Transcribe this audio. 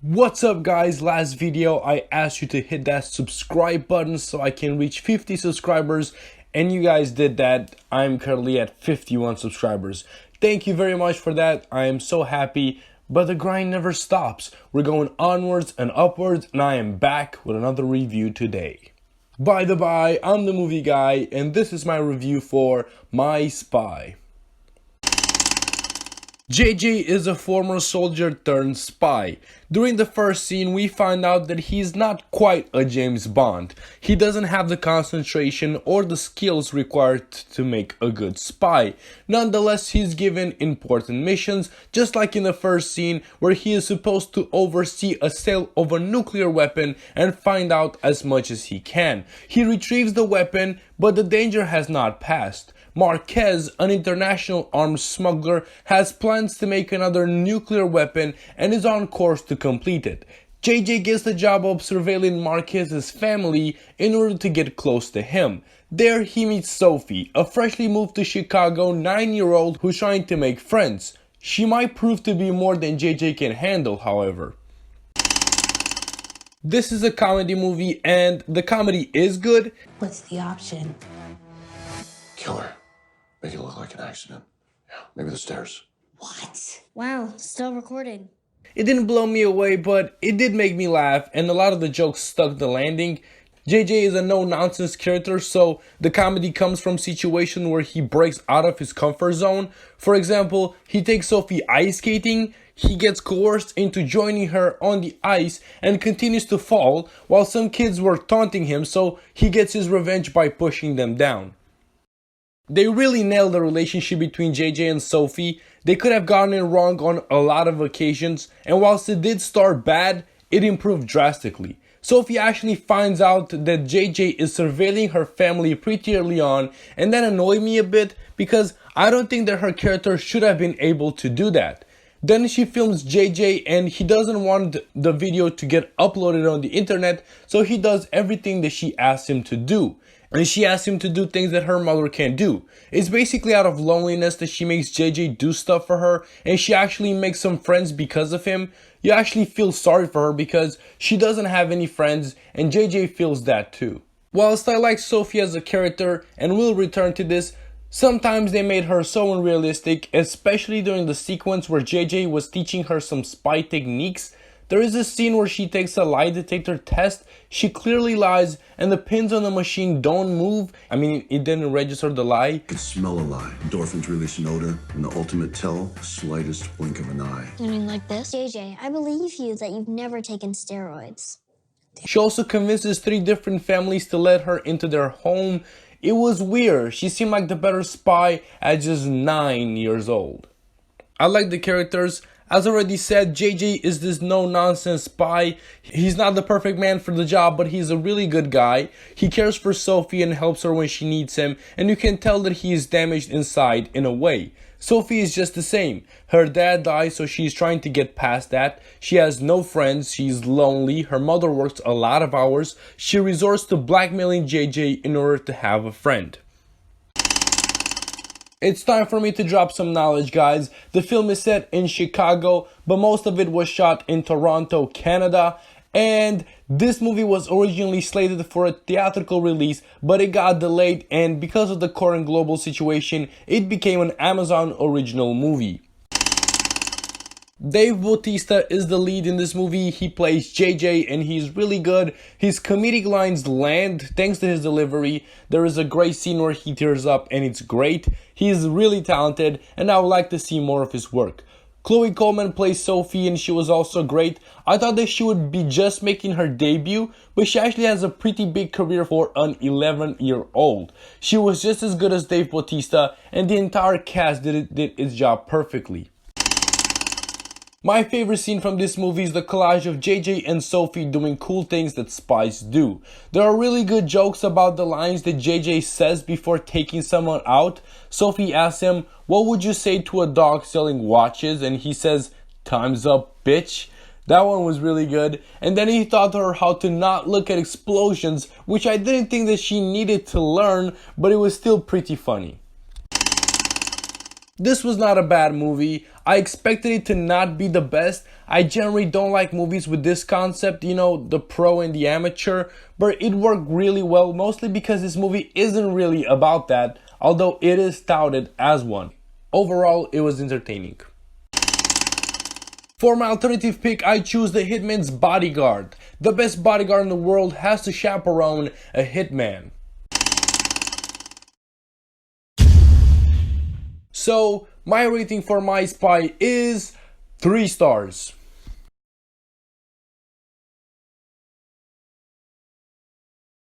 What's up guys, last video I asked you to hit that subscribe button so I can reach 50 subscribers and you guys did that. I'm currently at 51 subscribers. Thank you very much for that. I am so happy, but the grind never stops. We're going onwards and upwards and I am back with another review today. By the by, I'm the movie guy and this is my review for My Spy. JJ is a former soldier turned spy. During the first scene, we find out that he's not quite a James Bond. He doesn't have the concentration or the skills required to make a good spy. Nonetheless, he's given important missions, just like in the first scene where he is supposed to oversee a sale of a nuclear weapon and find out as much as he can. He retrieves the weapon, but the danger has not passed. Marquez, an international arms smuggler, has plans to make another nuclear weapon and is on course to complete it. JJ gets the job of surveilling Marquez's family in order to get close to him. There he meets Sophie, a freshly moved to Chicago 9-year-old who's trying to make friends. She might prove to be more than JJ can handle, however. This is a comedy movie and the comedy is good. What's the option? Kill her. Make it look like an accident. Yeah, maybe the stairs. What? Wow, still recording. It didn't blow me away, but it did make me laugh and a lot of the jokes stuck the landing. JJ is a no-nonsense character, so the comedy comes from situations where he breaks out of his comfort zone. For example, he takes Sophie ice skating, he gets coerced into joining her on the ice and continues to fall while some kids were taunting him, so he gets his revenge by pushing them down. They really nailed the relationship between JJ and Sophie. They could have gotten it wrong on a lot of occasions, and whilst it did start bad, it improved drastically. Sophie actually finds out that JJ is surveilling her family pretty early on, and that annoyed me a bit because I don't think that her character should have been able to do that. Then she films JJ and he doesn't want the video to get uploaded on the internet, so he does everything that she asks him to do. And she asks him to do things that her mother can't do. It's basically out of loneliness that she makes JJ do stuff for her, and she actually makes some friends because of him. You actually feel sorry for her because she doesn't have any friends, and JJ feels that too. Whilst I like Sophie as a character, and will return to this, sometimes they made her so unrealistic, especially during the sequence where JJ was teaching her some spy techniques. There is a scene where she takes a lie detector test, she clearly lies and the pins on the machine don't move. I mean, it didn't register the lie. You can smell a lie. Endorphins release an odor, and the ultimate tell, the slightest blink of an eye. You mean like this? JJ, I believe you that you've never taken steroids. She also convinces 3 different families to let her into their home. It was weird. She seemed like the better spy at just 9 years old. I like the characters. As already said, JJ is this no-nonsense spy. He's not the perfect man for the job, but he's a really good guy. He cares for Sophie and helps her when she needs him, and you can tell that he is damaged inside in a way. Sophie is just the same. Her dad died, so she's trying to get past that. She has no friends, she's lonely, her mother works a lot of hours. She resorts to blackmailing JJ in order to have a friend. It's time for me to drop some knowledge, guys. The film is set in Chicago, but most of it was shot in Toronto, Canada. And this movie was originally slated for a theatrical release, but it got delayed, and because of the current global situation, it became an Amazon original movie. Dave Bautista is the lead in this movie. He plays JJ and he's really good. His comedic lines land thanks to his delivery. There is a great scene where he tears up and it's great. He is really talented and I would like to see more of his work. Chloe Coleman plays Sophie and she was also great. I thought that she would be just making her debut, but she actually has a pretty big career for an 11-year-old. She was just as good as Dave Bautista and the entire cast did its job perfectly. My favorite scene from this movie is the collage of JJ and Sophie doing cool things that spies do. There are really good jokes about the lines that JJ says before taking someone out. Sophie asks him, "What would you say to a dog selling watches?" And he says, "Time's up, bitch." That one was really good. And then he taught her how to not look at explosions, which I didn't think that she needed to learn, but it was still pretty funny. This was not a bad movie. I expected it to not be the best. I generally don't like movies with this concept, you know, the pro and the amateur, but it worked really well, mostly because this movie isn't really about that, although it is touted as one. Overall, it was entertaining. For my alternative pick, I choose The Hitman's Bodyguard. The best bodyguard in the world has to chaperone a hitman. So, my rating for My Spy is 3 stars.